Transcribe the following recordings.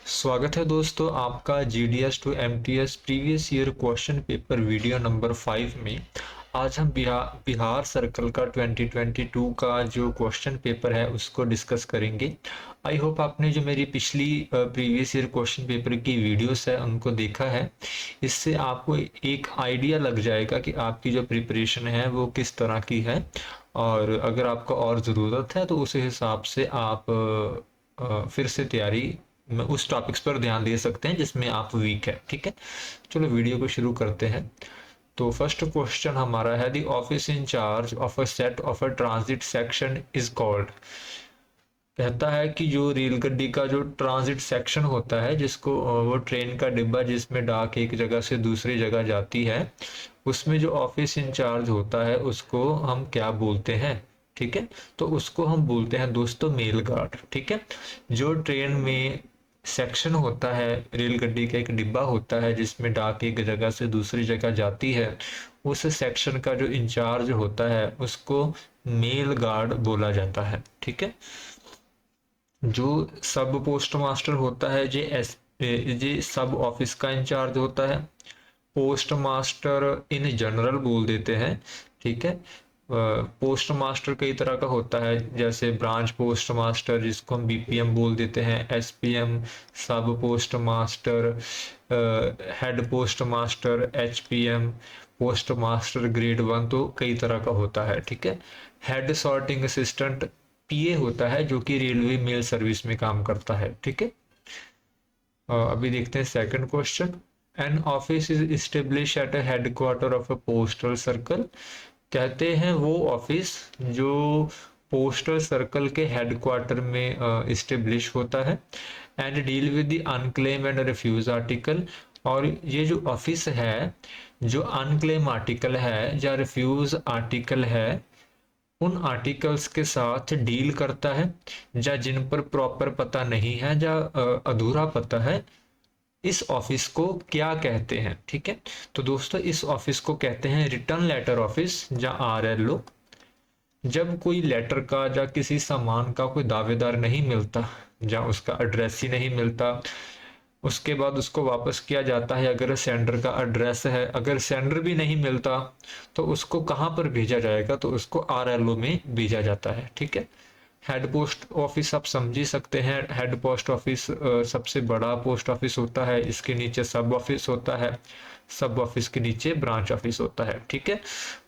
स्वागत है दोस्तों आपका GDS to MTS previous year question paper video number 5 में। आज हम बिहार सर्कल का 2022 का जो क्वेश्चन पेपर है उसको डिस्कस करेंगे। आई होप आपने जो मेरी पिछली प्रीवियस ईयर क्वेश्चन पेपर की वीडियोस है उनको देखा है। इससे आपको एक आइडिया लग जाएगा कि आपकी जो प्रिपरेशन है वो किस तरह की है, और अगर आपको और ज़रूरत है तो उस हिसाब से आप फिर से तैयारी में उस टॉपिक्स पर ध्यान दे सकते हैं जिसमें आप वीक है। ठीक है, चलो वीडियो को शुरू करते हैं। तो फर्स्ट क्वेश्चन हमारा है, the office in charge of a set of a transit section is called. कहता है कि जो रेलगाड़ी का जो ट्रांजिट सेक्शन होता है, जिसको वो ट्रेन का डिब्बा जिसमें डाक एक जगह से दूसरी जगह जाती है, उसमें जो ऑफिस इंचार्ज होता है उसको हम क्या बोलते हैं। ठीक है, तो उसको हम बोलते हैं दोस्तों मेल गार्ड। ठीक है, जो ट्रेन में सेक्शन होता है, रेलगाड़ी का एक डिब्बा होता है जिसमें डाक एक जगह से दूसरी जगह जाती है, उस सेक्शन का जो इंचार्ज होता है उसको मेल गार्ड बोला जाता है। ठीक है, जो सब पोस्ट मास्टर होता है जे सब ऑफिस का इंचार्ज होता है। पोस्ट मास्टर इन जनरल बोल देते हैं। ठीक है, पोस्ट मास्टर कई तरह का होता है, जैसे ब्रांच पोस्ट मास्टर जिसको हम BPM बोल देते हैं, SPM, सब post master, head post master, HPM, post master grade 1, तो कई तरह का होता है। ठीक है, हेड सॉर्टिंग असिस्टेंट PA होता है जो कि रेलवे मेल सर्विस में काम करता है। ठीक है, अभी देखते हैं second question. An office is establish at a headquarter of a postal circle. कहते हैं वो ऑफिस जो पोस्टल सर्कल के हेडक्वार्टर में इस्टेब्लिश होता है, and deal with the unclaim and refuse article. और ये जो ऑफिस है, जो अनक्लेम आर्टिकल है या रिफ्यूज आर्टिकल है, उन आर्टिकल्स के साथ डील करता है, या जिन पर प्रॉपर पता नहीं है या अधूरा पता है, इस ऑफिस को क्या कहते हैं। ठीक है, तो दोस्तों इस ऑफिस को कहते हैं रिटर्न लेटर ऑफिस या RLO। जब कोई लेटर का या किसी सामान का कोई दावेदार नहीं मिलता, या उसका एड्रेस ही नहीं मिलता, उसके बाद उसको वापस किया जाता है अगर सेंडर का एड्रेस है। अगर सेंडर भी नहीं मिलता तो उसको कहाँ पर भेजा जाएगा, तो उसको RLO में भेजा जाता है। ठीक है, हेड पोस्ट ऑफिस आप समझ ही सकते हैं। हेड पोस्ट ऑफिस सबसे बड़ा पोस्ट ऑफिस होता है, इसके नीचे सब ऑफिस होता है, सब ऑफिस के नीचे ब्रांच ऑफिस होता है। ठीक है,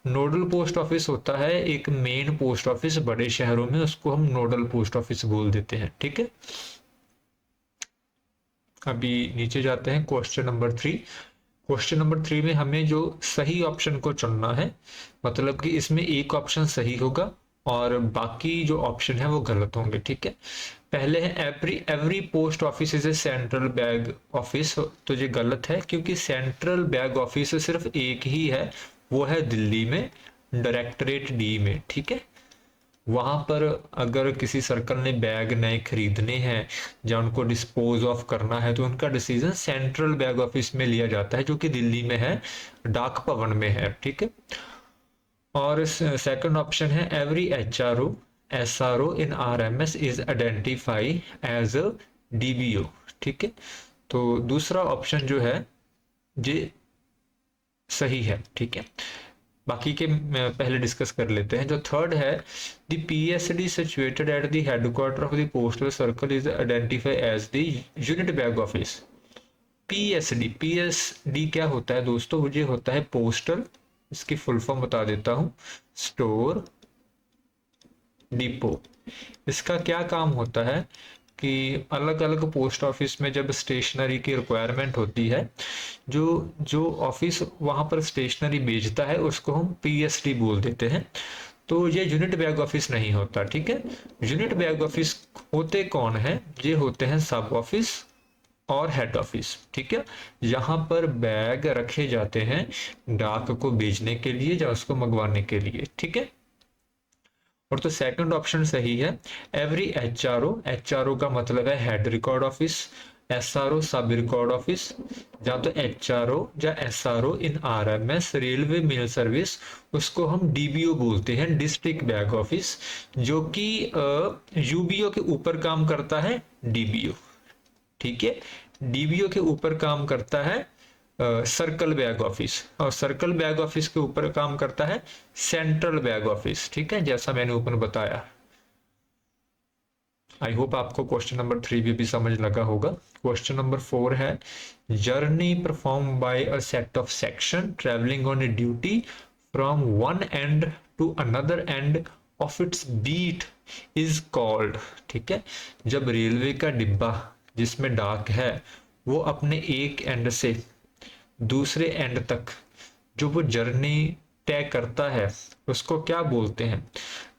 नोडल पोस्ट ऑफिस होता है एक मेन पोस्ट ऑफिस बड़े शहरों में, उसको हम नोडल पोस्ट ऑफिस बोल देते हैं। ठीक है, अभी नीचे जाते हैं क्वेश्चन नंबर 3। क्वेश्चन नंबर 3 में हमें जो सही ऑप्शन को चुनना है, मतलब कि इसमें एक ऑप्शन सही होगा और बाकी जो ऑप्शन है वो गलत होंगे। ठीक है, पहले है every post office is a central bag office. तो ये गलत है, क्योंकि सेंट्रल बैग ऑफिस सिर्फ एक ही है, वो है दिल्ली में, डायरेक्टरेट D में। ठीक है, वहां पर अगर किसी सर्कल ने बैग नए खरीदने हैं या उनको डिस्पोज ऑफ करना है, तो उनका डिसीजन सेंट्रल बैग ऑफिस में लिया जाता है जो कि दिल्ली में है, डाक भवन में है। ठीक है, और सेकंड ऑप्शन है every SRO in RMS is identify as a DBO। ठीक है, तो दूसरा ऑप्शन जो है ये सही है। ठीक है, बाकी के पहले डिस्कस कर लेते हैं। जो थर्ड है, the PSD situated at the headquarter of the postal circle is identify as the unit bag office. PSD क्या होता है दोस्तों, ये होता है पोस्टल, इसकी फुल फॉर्म बता देता हूं, स्टोर डिपो। इसका क्या काम होता है कि अलग अलग पोस्ट ऑफिस में जब स्टेशनरी की रिक्वायरमेंट होती है, जो जो ऑफिस वहां पर स्टेशनरी बेचता है उसको हम PSD बोल देते हैं। तो ये यूनिट बैग ऑफिस नहीं होता। ठीक है, यूनिट बैग ऑफिस होते कौन है, ये होते हैं सब ऑफिस और हेड ऑफिस। ठीक है, यहाँ पर बैग रखे जाते हैं डाक को भेजने के लिए या उसको मंगवाने के लिए। ठीक है, और तो सेकंड ऑप्शन सही है, एवरी HRO का मतलब है हेड रिकॉर्ड ऑफिस, SRO सब रिकॉर्ड ऑफिस, या तो HRO या SRO in RMS railway mail service, उसको हम DBO बोलते हैं, डिस्ट्रिक्ट बैग ऑफिस, जो कि UBO के ऊपर काम करता है, DBO। ठीक है। डीबीओ के ऊपर काम करता है सर्कल बैग ऑफिस, और सर्कल बैग ऑफिस के ऊपर काम करता है सेंट्रल बैग ऑफिस, ठीक है, जैसा मैंने ऊपर बताया। आई होप आपको क्वेश्चन नंबर 3 भी समझ लगा होगा। क्वेश्चन नंबर 4 है, journey perform by a set of section travelling on a duty from one end to another end of its beat is called, ठीक है। जब रेलवे का डिब्बा जिसमें डाक है वो अपने एक एंड से दूसरे एंड तक जो वो जर्नी तय करता है उसको क्या बोलते हैं?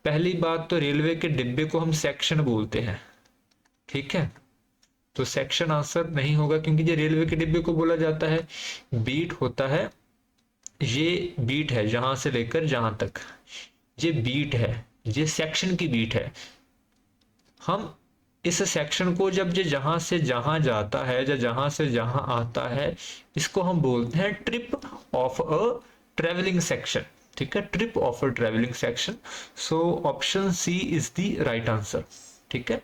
पहली बात तो रेलवे के डिब्बे को हम सेक्शन बोलते हैं, ठीक है, तो सेक्शन आंसर नहीं होगा क्योंकि ये रेलवे के डिब्बे को बोला जाता है। बीट होता है, ये बीट है जहां से लेकर जहां तक, ये बीट है, ये सेक्शन की बीट है। हम इस सेक्शन को जब ये जहां से जहां जाता है या जहां से जहां आता है इसको हम बोलते हैं trip of a travelling section, ठीक है, trip of a travelling section. So option C is the right answer, ठीक है।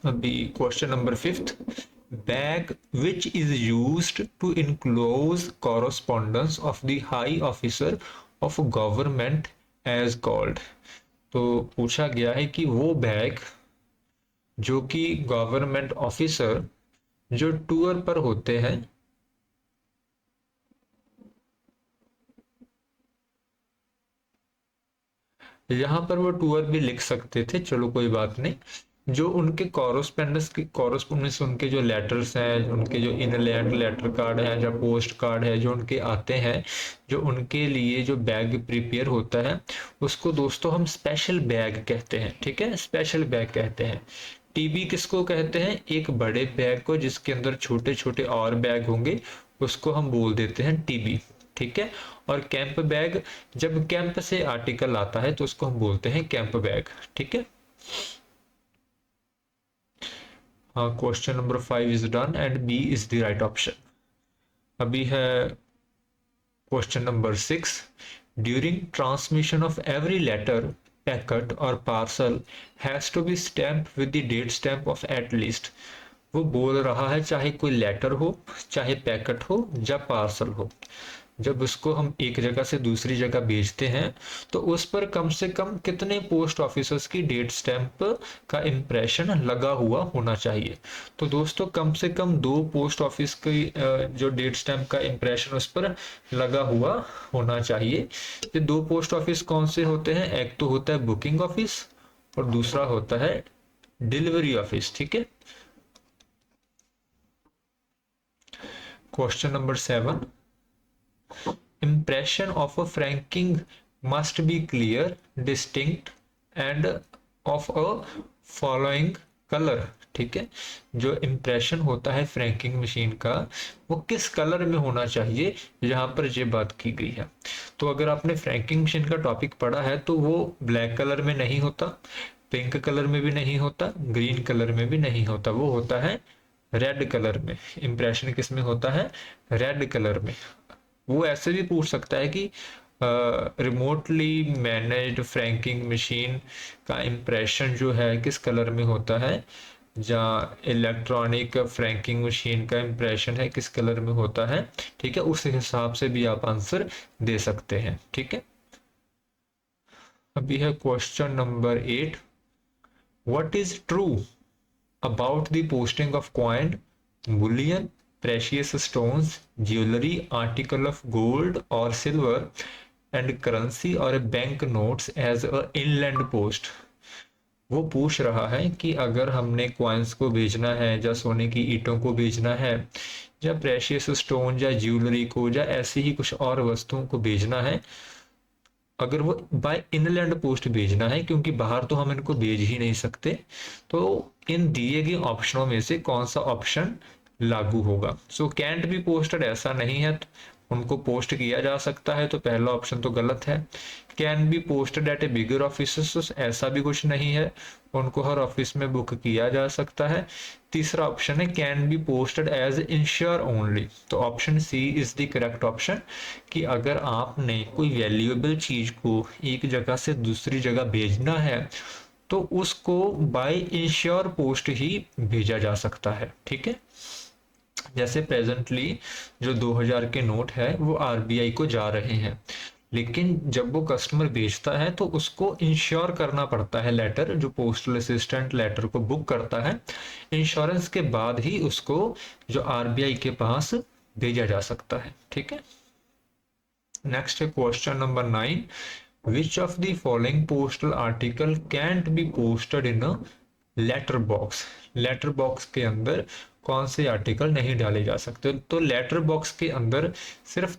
अभी question number 5, bag which is used to enclose correspondence of the high officer of government is called. तो पूछा गया है कि वो बैग जो कि गवर्नमेंट ऑफिसर जो टूर पर होते हैं, यहां पर वो टूर भी लिख सकते थे, चलो कोई बात नहीं, जो उनके कॉरस्पोंडेंस उनके जो लेटर्स हैं, उनके जो इनलैंड लेटर कार्ड है या पोस्ट कार्ड है जो उनके आते हैं, जो उनके लिए जो बैग प्रिपेयर होता है उसको दोस्तों हम स्पेशल बैग कहते हैं, ठीक है, स्पेशल बैग कहते हैं। टीबी किसको कहते हैं? एक बड़े बैग को जिसके अंदर छोटे छोटे और बैग होंगे उसको हम बोल देते हैं टीबी, ठीक है। और कैंप बैग, जब कैंप से आर्टिकल आता है तो उसको हम बोलते हैं कैंप बैग, ठीक है। हाँ, question number 5 is done and B is the right option. अभी है question number 6, during transmission of every letter packet और parcel has to be stamp with the date stamp of at least. वो बोल रहा है चाहे कोई लेटर हो, चाहे पैकेट हो या पार्सल हो, जब उसको हम एक जगह से दूसरी जगह भेजते हैं तो उस पर कम से कम कितने पोस्ट ऑफिसर्स की डेट स्टैंप का इंप्रेशन लगा हुआ होना चाहिए? तो दोस्तों कम से कम 2 पोस्ट ऑफिस की जो डेट स्टैंप का इंप्रेशन उस पर लगा हुआ होना चाहिए। ये 2 पोस्ट ऑफिस कौन से होते हैं? एक तो होता है बुकिंग ऑफिस और दूसरा होता है डिलीवरी ऑफिस, ठीक है। Question number 7, impression of a franking must be clear, distinct and of a following color, ठीक है। जो इंप्रेशन होता है फ्रैंकिंग मशीन का वो किस कलर में होना चाहिए, यहाँ पर ये बात की गई है। तो अगर आपने फ्रैंकिंग मशीन का टॉपिक पढ़ा है तो वो ब्लैक कलर में नहीं होता, पिंक कलर में भी नहीं होता, ग्रीन कलर में भी नहीं होता, वो होता है रेड कलर में। इंप्रेशन किस में होता है? रेड कलर में। वो ऐसे भी पूछ सकता है कि रिमोटली मैनेज्ड फ्रैंकिंग मशीन का इंप्रेशन जो है किस कलर में होता है, या इलेक्ट्रॉनिक फ्रैंकिंग मशीन का इंप्रेशन है किस कलर में होता है, ठीक है, उस हिसाब से भी आप आंसर दे सकते हैं, ठीक है। अभी है question number 8, what is true about the posting of coin, bullion, precious stones, jewelry, article of gold or silver and currency or bank notes as a inland post। वो पूछ रहा है कि अगर हमने कॉइन्स को भेजना है या सोने की ईंटों को भेजना है या प्रेशियस स्टोन या ज्वेलरी को या ऐसी ही कुछ और वस्तुओं को भेजना है, अगर वो बाय इनलैंड पोस्ट भेजना है, क्योंकि बाहर तो हम इनको भेज ही नहीं सकते, तो इन दिए गए ऑप्शनों में से कौन सा ऑप्शन लागू होगा? सो कैंट बी पोस्टेड ऐसा नहीं है, उनको पोस्ट किया जा सकता है, तो पहला ऑप्शन तो गलत है। Can be posted at A bigger office, ऐसा भी कुछ नहीं है, उनको हर ऑफिस में बुक किया जा सकता है। तीसरा ऑप्शन है can be posted as insure only, तो option C is the correct option, कि अगर आपने कोई वैल्यूएबल चीज को एक जगह से दूसरी जगह भेजना है तो उसको बाय इंश्योर पोस्ट ही भेजा जा सकता है। ठीक है, जैसे प्रेजेंटली जो 2000 के नोट है वो आरबीआई को जा रहे हैं, लेकिन जब वो कस्टमर बेचता है तो उसको इंश्योर करना पड़ता है, लेटर जो पोस्टल असिस्टेंट लेटर को बुक करता है, इंश्योरेंस के बाद ही उसको जो आरबीआई के पास भेजा जा सकता है। ठीक है, नेक्स्ट है question number 9, which of the following postal article can't be posted in a letter box. Letter box के अंदर कौन से आर्टिकल नहीं डाले जा सकते? तो लेटर बॉक्स के अंदर सिर्फ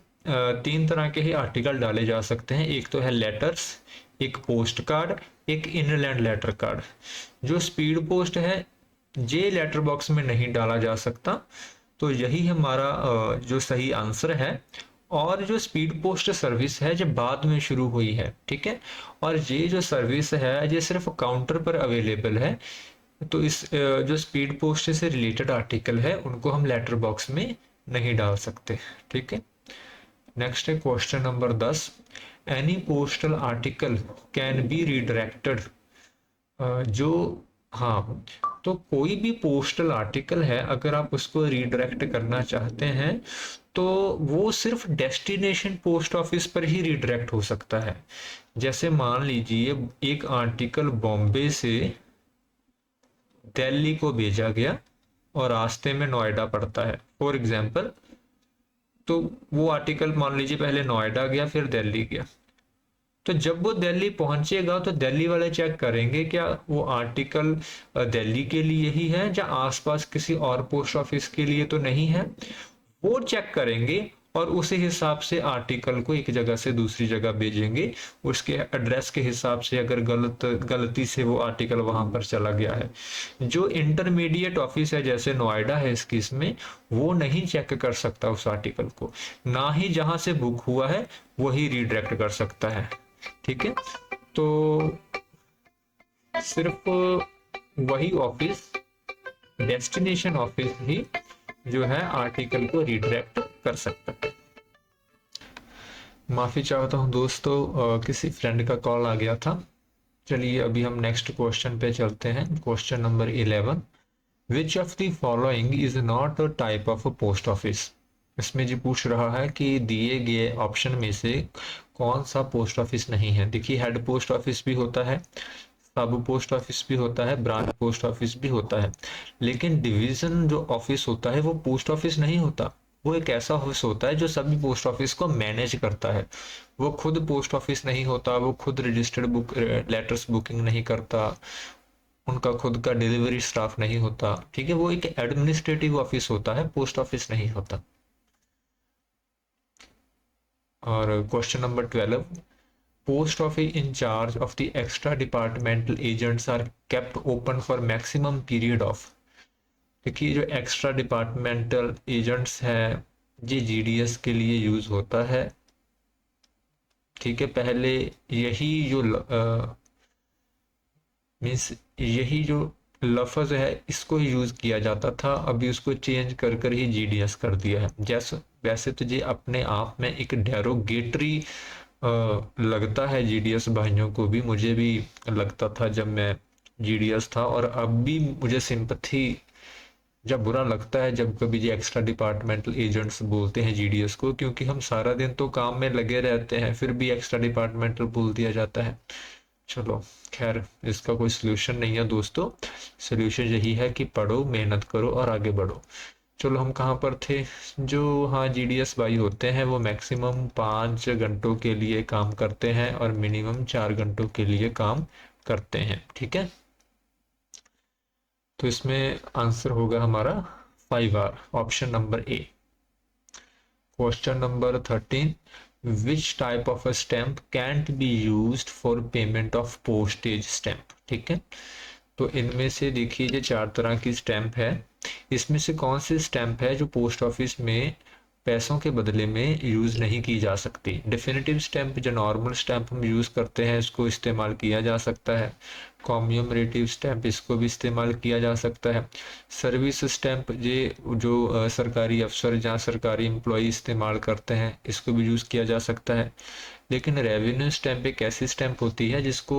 तीन तरह के ही आर्टिकल डाले जा सकते हैं। एक तो है लेटर्स, एक पोस्ट कार्ड, एक इनलैंड लेटर कार्ड। जो स्पीड पोस्ट है जे लेटर बॉक्स में नहीं डाला जा सकता, तो यही हमारा जो सही आंसर है। और जो स्पीड पोस्ट सर्विस है जो बाद में शुरू हुई है, ठीक है, और ये जो सर्विस है ये सिर्फ काउंटर पर अवेलेबल है, तो इस जो स्पीड पोस्ट से रिलेटेड आर्टिकल है उनको हम लेटर बॉक्स में नहीं डाल सकते। ठीक है, नेक्स्ट है question number 10, any postal article can be redirected. जो हाँ, तो कोई भी पोस्टल आर्टिकल है अगर आप उसको रिडायरेक्ट करना चाहते हैं तो वो सिर्फ डेस्टिनेशन पोस्ट ऑफिस पर ही रिडायरेक्ट हो सकता है। जैसे मान लीजिए एक आर्टिकल बॉम्बे से दिल्ली को भेजा गया और रास्ते में नोएडा पड़ता है फॉर एग्जाम्पल, तो वो आर्टिकल मान लीजिए पहले नोएडा गया फिर दिल्ली गया, तो जब वो दिल्ली पहुंचेगा तो दिल्ली वाले चेक करेंगे क्या वो आर्टिकल दिल्ली के लिए ही है या आसपास किसी और पोस्ट ऑफिस के लिए तो नहीं है, वो चेक करेंगे और उसी हिसाब से आर्टिकल को एक जगह से दूसरी जगह भेजेंगे। उसके एड्रेस के हिसाब से अगर गलती से वो आर्टिकल वहां पर चला गया है, जो इंटरमीडिएट ऑफिस है जैसे नोएडा है इस केस में, वो नहीं चेक कर सकता उस आर्टिकल को, ना ही जहां से बुक हुआ है वही रीडायरेक्ट कर सकता है। ठीक है, तो सिर्फ वही ऑफिस, डेस्टिनेशन ऑफिस ही जो है आर्टिकल को रिडायरेक्ट कर सकता है। माफी चाहता हूं दोस्तों, किसी फ्रेंड का कॉल आ गया था। चलिए अभी हम नेक्स्ट क्वेश्चन पे चलते हैं। Question number 11, which of the following is not a type of a post office. इसमें जी पूछ रहा है कि दिए गए ऑप्शन में से कौन सा पोस्ट ऑफिस नहीं है। देखिए हेड पोस्ट ऑफिस भी होता है, सब पोस्ट ऑफिस भी होता है, ब्रांच पोस्ट ऑफिस भी होता है, लेकिन डिवीजन जो ऑफिस होता है वो पोस्ट ऑफिस नहीं होता। वो एक ऐसा ऑफिस होता है जो सभी पोस्ट ऑफिस को मैनेज करता है। वो खुद पोस्ट ऑफिस नहीं होता, वो खुद रजिस्टर्ड बुक लेटर्स बुकिंग नहीं करता, उनका खुद का डिलीवरी स्टाफ नहीं होता। ठीक है, वो एक एडमिनिस्ट्रेटिव ऑफिस होता है, पोस्ट ऑफिस नहीं होता। और question number 12, post office in charge of the extra departmental agents are kept open for maximum period of. देखिए जो एक्स्ट्रा डिपार्टमेंटल एजेंट्स है ये जीडीएस के लिए यूज होता है। ठीक है, पहले यही जो मीन्स यही जो लफ्ज है इसको ही यूज किया जाता था, अभी उसको चेंज कर कर ही जीडीएस कर दिया है। जैसे वैसे तो ये अपने आप में एक डेरोगेटरी लगता है जीडीएस भाइयों को भी, मुझे भी लगता था जब मैं जीडीएस था, और अब भी मुझे सिंपथी जब बुरा लगता है जब कभी ये एक्स्ट्रा डिपार्टमेंटल एजेंट्स बोलते हैं जीडीएस को, क्योंकि हम सारा दिन तो काम में लगे रहते हैं फिर भी एक्स्ट्रा डिपार्टमेंटल बोल दिया जाता है। चलो खैर इसका कोई सोल्यूशन नहीं है दोस्तों, सोल्यूशन यही है कि पढ़ो, मेहनत करो और आगे बढ़ो। चलो हम कहाँ पर थे, जो हाँ जीडीएस भाई होते हैं वो मैक्सिमम 5 घंटों के लिए काम करते हैं और मिनिमम 4 घंटों के लिए काम करते हैं। ठीक है, तो इसमें आंसर होगा हमारा 5R, option number A. Question number 13, which type of a stamp cantt be used for payment of postage stamp. ठीक है, तो इनमें से देखिए ये 4 तरह की स्टैम्प है, इसमें से कौन सी स्टैम्प है जो पोस्ट ऑफिस में पैसों के बदले में यूज नहीं की जा सकती। डेफिनेटिव स्टैम्प जो नॉर्मल स्टैम्प हम यूज करते हैं इसको इस्तेमाल किया जा सकता है। कॉम्यूमरेटिव स्टैंप, इसको भी इस्तेमाल किया जा सकता है। सर्विस स्टैंप, ये जो सरकारी अफसर, जहाँ सरकारी एम्प्लॉय इस्तेमाल करते हैं, इसको भी यूज़ किया जा सकता है। लेकिन रेवेन्यू स्टैंप एक ऐसी स्टैंप होती है जिसको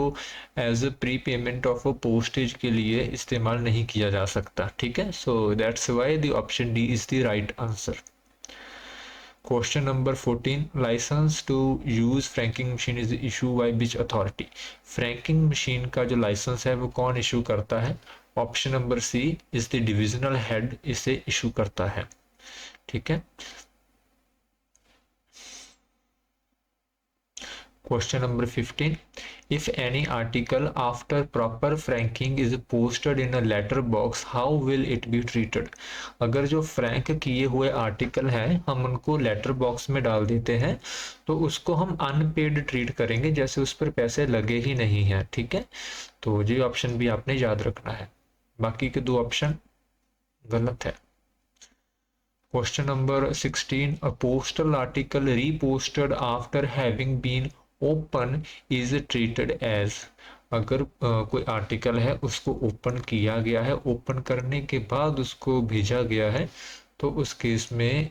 as a pre payment of a postage के लिए इस्तेमाल नहीं किया जा सकता, ठीक है। So that's why the option D is the right answer. Question number 14, licence to use franking machine is issue by which authority. Franking machine का जो लाइसेंस है वो कौन इशू करता है? Option number C is the divisional head इसे issue करता है, ठीक है। Question number 15. If any article after proper franking is posted in a letter box, how will it be treated? अगर जो फ्रैंक किए हुए आर्टिकल हैं हम उनको लेटर बॉक्स में डाल देते हैं तो उसको हम अनपेड ट्रीट करेंगे, जैसे उस पर पैसे लगे ही नहीं हैं, ठीक है। तो ये ऑप्शन भी आपने याद रखना है, बाकी के दो ऑप्शन गलत है। Question number 16. A postal article reposted after having been open is treated as। अगर कोई आर्टिकल है उसको ओपन किया गया है, ओपन करने के बाद उसको भेजा गया है, तो उस केस में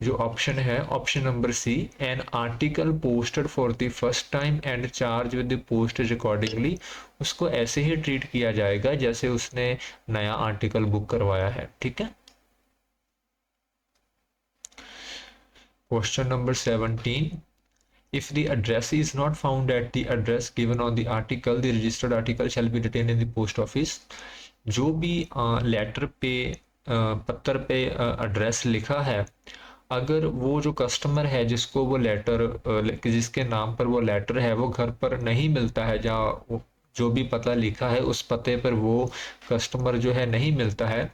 जो ऑप्शन है, option number C, an article posted for the first time and charge with the postage accordingly, उसको ऐसे ही ट्रीट किया जाएगा जैसे उसने नया आर्टिकल बुक करवाया है, ठीक है। Question number 17. If the address is not found at the address given on the article, the registered article shall be retained in the post office। जो भी लेटर पे पत्र पे एड्रेस लिखा है, अगर वो जो कस्टमर है जिसको वो लेटर जिसके नाम पर वो लेटर है वो घर पर नहीं मिलता है, जहाँ जो भी पता लिखा है उस पते पर वो कस्टमर जो है नहीं मिलता है,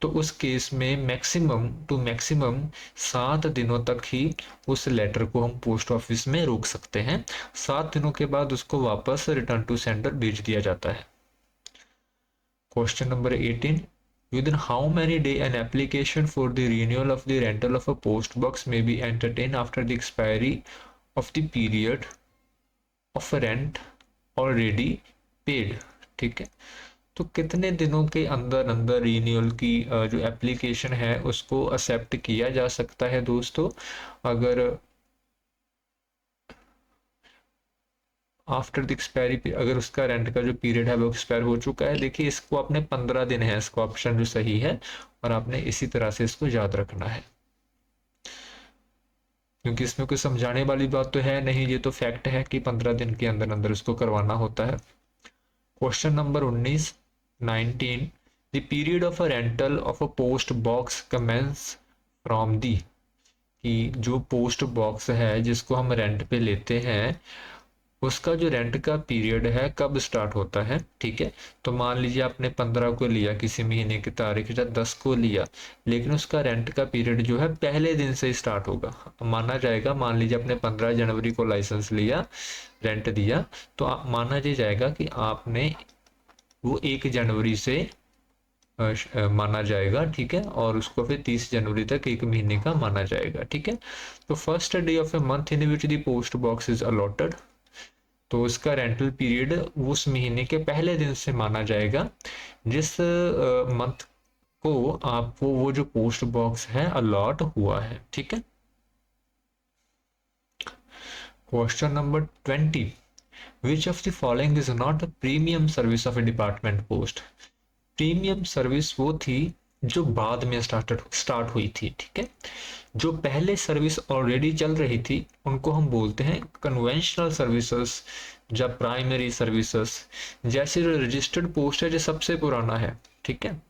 तो उस केस में मैक्सिमम टू मैक्सिमम 7 दिनों तक ही उस लेटर को हम पोस्ट ऑफिस में रोक सकते हैं। 7 दिनों के बाद उसको वापस रिटर्न टू सेंडर भेज दिया जाता है। Question number 18. Within how many days an application for the renewal of the rental of a post box may be entertained after the expiry of the period of rent already paid, ठीक है। तो कितने दिनों के अंदर अंदर renewal की जो एप्लीकेशन है उसको एक्सेप्ट किया जा सकता है दोस्तों? अगर आफ्टर द एक्सपायरी, अगर उसका रेंट का जो पीरियड है वो एक्सपायर हो चुका है, देखिए इसको आपने 15 दिन है, इसको ऑप्शन जो सही है, और आपने इसी तरह से इसको याद रखना है, क्योंकि इसमें कोई समझाने वाली बात तो है नहीं, ये तो फैक्ट है कि 15 दिन के अंदर अंदर उसको करवाना होता है। Question number 19. The period of a rental of a post box commence from the, कि जो पोस्ट बॉक्स है जिसको हम रेंट पे लेते हैं उसका जो रेंट का पीरियड है कब स्टार्ट होता है, ठीक है। तो मान लीजिए आपने 15 को लिया, किसी महीने की तारीख या 10 को लिया, लेकिन उसका रेंट का पीरियड जो है पहले दिन से स्टार्ट होगा, माना जाएगा। मान लीजिए आपने 15 जनवरी को लाइसेंस लिया, रेंट दिया, तो माना ये जाएगा कि आपने वो 1 जनवरी से माना जाएगा, ठीक है, और उसको फिर 30 जनवरी तक 1 महीने का माना जाएगा, ठीक है। तो first day of a month in which the post box is allotted, तो उसका रेंटल पीरियड उस महीने के पहले दिन से माना जाएगा जिस मंथ को आपको वो जो पोस्ट बॉक्स है अलॉट हुआ है, ठीक है। Question number 20. Which of the following is not a premium service of a department post? Premium service वो थी जो बाद में स्टार्ट हुई थी, ठीक है। जो पहले सर्विस ऑलरेडी चल रही थी उनको हम बोलते हैं कन्वेंशनल सर्विसेज या प्राइमरी सर्विसेज। जैसे जो रजिस्टर्ड पोस्ट है जो सबसे पुराना है, ठीक है,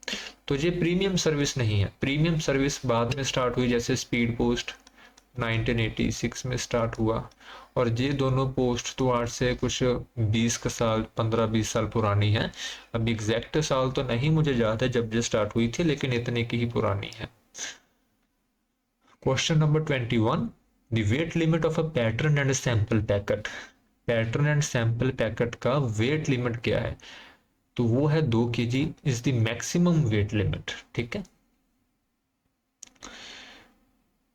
तो ये प्रीमियम सर्विस नहीं है। प्रीमियम सर्विस बाद में स्टार्ट हुई, जैसे स्पीड पोस्ट 1986 में स्टार्ट हुआ, और ये दोनों पोस्ट तो आज से कुछ 20 का साल 15-20 साल पुरानी है। अब एग्जैक्ट साल तो नहीं मुझे याद है जब ये स्टार्ट हुई थी, लेकिन इतने की ही पुरानी है। Question number 21. The weight limit of a pattern and sample packet. Pattern and sample packet का वेट लिमिट क्या है? तो वो है 2 kg is the maximum weight limit, ठीक है।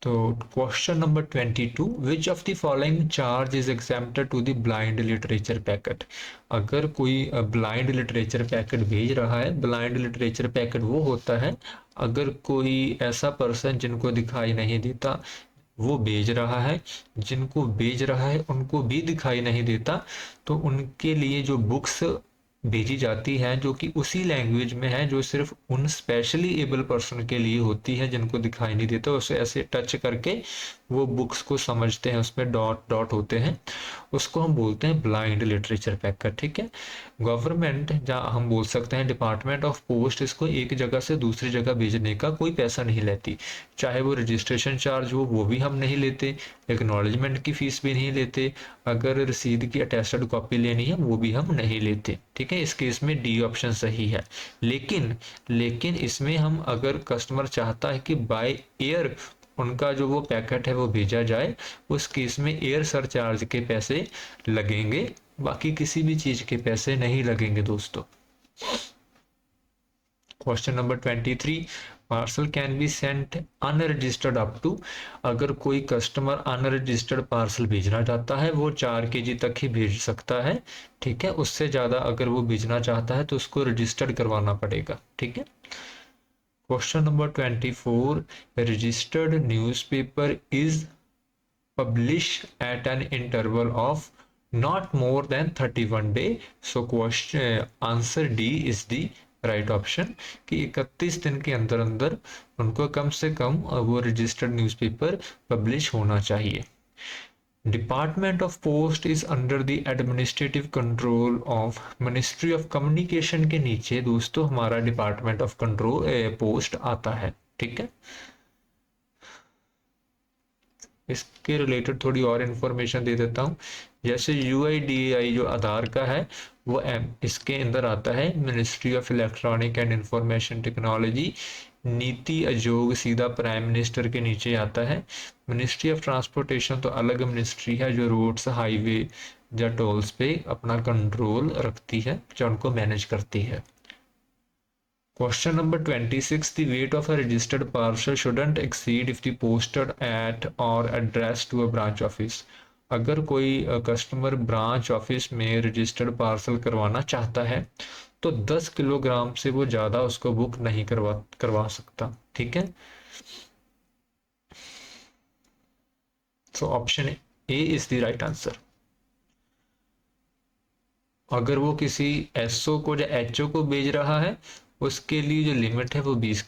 तो question number 22, which of the following charge is exempted to the blind literature packet. अगर कोई ब्लाइंड लिटरेचर पैकेट भेज रहा है, ब्लाइंड लिटरेचर पैकेट वो होता है अगर कोई ऐसा पर्सन जिनको दिखाई नहीं देता वो भेज रहा है, जिनको भेज रहा है उनको भी दिखाई नहीं देता, तो उनके लिए जो बुक्स भेजी जाती है जो कि उसी लैंग्वेज में है जो सिर्फ उन स्पेशली एबल पर्सन के लिए होती है जिनको दिखाई नहीं देता, उसे ऐसे टच करके वो बुक्स को समझते हैं, उसमें डॉट डॉट होते हैं, उसको हम बोलते हैं ब्लाइंड लिटरेचर पैकेट। ठीक है, गवर्नमेंट जहाँ हम बोल सकते हैं डिपार्टमेंट ऑफ पोस्ट इसको एक जगह से दूसरी जगह भेजने का कोई पैसा नहीं लेती, चाहे वो रजिस्ट्रेशन चार्ज हो वो भी हम नहीं लेते, एक्नॉलेजमेंट की फीस भी नहीं लेते, अगर रसीद की अटेस्टेड कॉपी लेनी है वो भी हम नहीं लेते। ठीक है, इस केस में डी ऑप्शन सही है। लेकिन इसमें हम अगर कस्टमर चाहता है कि बाय एयर उनका जो वो पैकेट है वो भेजा जाए, उस केस में एयर सरचार्ज के पैसे लगेंगे, बाकी किसी भी चीज के पैसे नहीं लगेंगे दोस्तों। Question number 23, parcel can be sent unregistered up to. अगर कोई कस्टमर अनरजिस्टर्ड पार्सल भेजना चाहता है वो 4 kg तक ही भेज सकता है। ठीक है, उससे ज्यादा अगर वो भेजना चाहता है तो उसको रजिस्टर्ड करवाना पड़ेगा। ठीक है, question number 24, registered newspaper is publish at an interval of not more than 31 day। so question answer D is the right option कि 31 दिन के अंदर अंदर उनको कम से कम वो रजिस्टर्ड न्यूज़पेपर पब्लिश होना चाहिए। Department of post is under the administrative control of ministry of communication के नीचे दोस्तों हमारा डिपार्टमेंट ऑफ कंट्रोल पोस्ट आता है। ठीक है, इसके रिलेटेड थोड़ी और इन्फॉर्मेशन दे देता हूँ। जैसे UIDAI जो आधार का है वो इसके अंदर आता है ministry of electronic and information technology. NITI Aayog सीधा प्राइम मिनिस्टर के नीचे आता है। मिनिस्ट्री ऑफ ट्रांसपोर्टेशन तो अलग मिनिस्ट्री है जो रोड्स हाईवे या टोल्स पे अपना कंट्रोल रखती है, जो उनको मैनेज करती है। Question number 26, the weight of a registered parcel shouldn't exceed if the posted at or addressed to a branch office। अगर कोई कस्टमर ब्रांच ऑफिस में रजिस्टर्ड पार्सल करवाना चाहता है तो 10 किलोग्राम से वो ज्यादा उसको बुक नहीं करवा सकता। ठीक है, so option A is the right answer. अगर वो किसी SO को या HO को भेज रहा है उसके लिए जो लिमिट है वो 20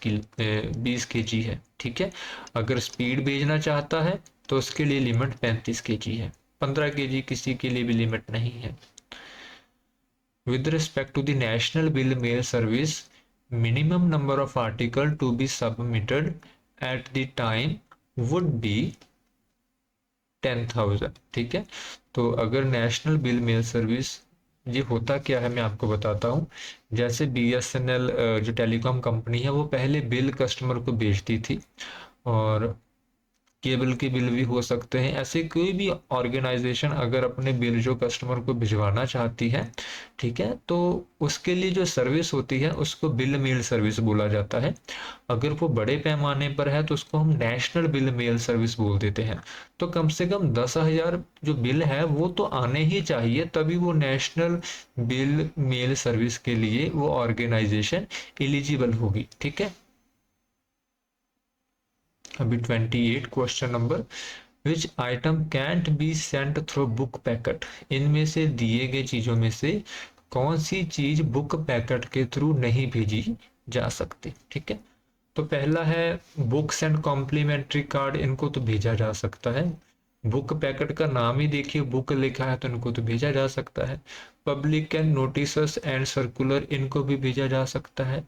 kg है। ठीक है, अगर स्पीड भेजना चाहता है तो उसके लिए लिमिट 35 kg है, 15 kg किसी के लिए भी लिमिट नहीं है। With respect to the national bill mail service minimum number of article to be submitted at the time would be 10,000। ठीक है, तो अगर नेशनल बिल मेल सर्विस ये होता क्या है मैं आपको बताता हूँ। जैसे BSNL जो टेलीकॉम कंपनी है वो पहले बिल कस्टमर को भेजती थी, और केबल के बिल भी हो सकते हैं, ऐसे कोई भी ऑर्गेनाइजेशन अगर अपने बिल जो कस्टमर को भिजवाना चाहती है, ठीक है, तो उसके लिए जो सर्विस होती है उसको बिल मेल सर्विस बोला जाता है। अगर वो बड़े पैमाने पर है तो उसको हम नेशनल बिल मेल सर्विस बोल देते हैं। तो कम से कम 10,000 जो बिल है वो तो आने ही चाहिए, तभी वो नेशनल बिल मेल सर्विस के लिए वो ऑर्गेनाइजेशन एलिजिबल होगी। ठीक है, अभी 28 question number, which item cantt be sent through book packet. इनमें से दिए गए चीजों में से कौन सी चीज बुक पैकेट के थ्रू नहीं भेजी जा सकती। ठीक है, तो पहला है बुक्स एंड कॉम्प्लीमेंट्री कार्ड, इनको तो भेजा जा सकता है। बुक पैकेट का नाम ही देखिए बुक लिखा है तो इनको तो भेजा जा सकता है। Public and notice and circular, इनको भी भेजा जा सकता है।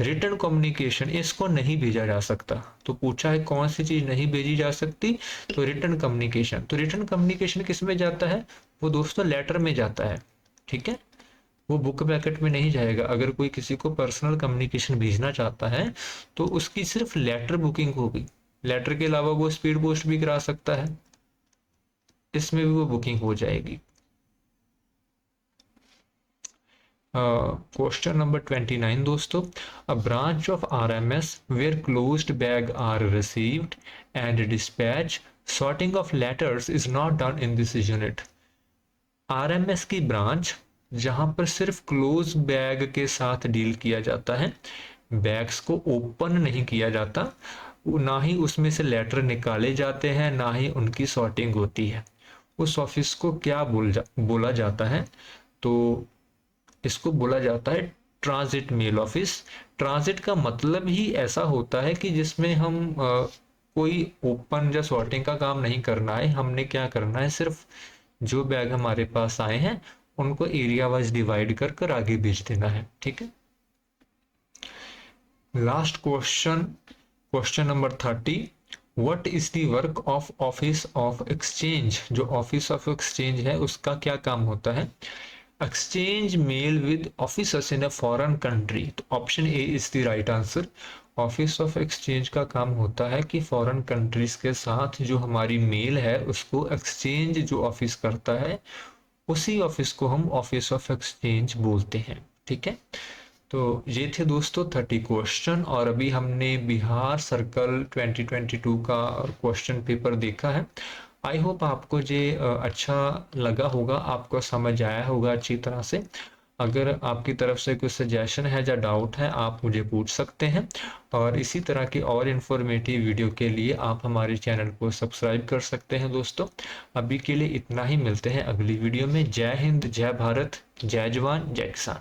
रिटर्न कम्युनिकेशन, इसको नहीं भेजा जा सकता। तो पूछा है कौन सी चीज नहीं भेजी जा सकती, तो रिटर्न कम्युनिकेशन। तो रिटर्न कम्युनिकेशन किस में जाता है, वो दोस्तों लेटर में जाता है। ठीक है, वो बुक पैकेट में नहीं जाएगा। अगर कोई किसी को पर्सनल कम्युनिकेशन भेजना चाहता है तो उसकी सिर्फ लेटर बुकिंग होगी, लेटर के अलावा वो स्पीड पोस्ट भी करा सकता है, इसमें भी वो बुकिंग हो जाएगी। क्वेश्चन नंबर 29 दोस्तों, a branch of RMS where closed bag are received and dispatch sorting of letters is not done in this unit. RMS की ब्रांच जहां पर सिर्फ क्लोज बैग के साथ डील किया जाता है, बैग्स को ओपन नहीं किया जाता, ना ही उसमें से लेटर निकाले जाते हैं, ना ही उनकी सॉर्टिंग होती है, उस ऑफिस को क्या बोला जाता है? तो इसको बोला जाता है ट्रांजिट मेल ऑफिस। ट्रांजिट का मतलब ही ऐसा होता है कि जिसमें हम कोई ओपन या सॉर्टिंग का काम नहीं करना है, हमने क्या करना है, सिर्फ जो बैग हमारे पास आए हैं उनको एरिया वाइज डिवाइड कर कर आगे भेज देना है। ठीक है, last question, question number 30, what is the work of office of exchange? जो ऑफिस ऑफ एक्सचेंज है उसका क्या काम होता है? Exchange mail with officers in a foreign country. तो option A is the right answer. Office of exchange का काम होता है कि फॉरेन कंट्रीज के साथ जो हमारी मेल है उसको एक्सचेंज जो ऑफिस करता है, उसी ऑफिस को हम ऑफिस ऑफ एक्सचेंज बोलते हैं। ठीक है, तो ये थे दोस्तों 30 क्वेश्चन, और अभी हमने बिहार सर्कल 2022 का क्वेश्चन पेपर देखा है। आई होप आपको ये अच्छा लगा होगा, आपको समझ आया होगा अच्छी तरह से। अगर आपकी तरफ से कुछ सजेशन है या डाउट है, आप मुझे पूछ सकते हैं, और इसी तरह की और इन्फॉर्मेटिव वीडियो के लिए आप हमारे चैनल को सब्सक्राइब कर सकते हैं दोस्तों। अभी के लिए इतना ही, मिलते हैं अगली वीडियो में। जय हिंद, जय भारत, जय जवान, जय किसान।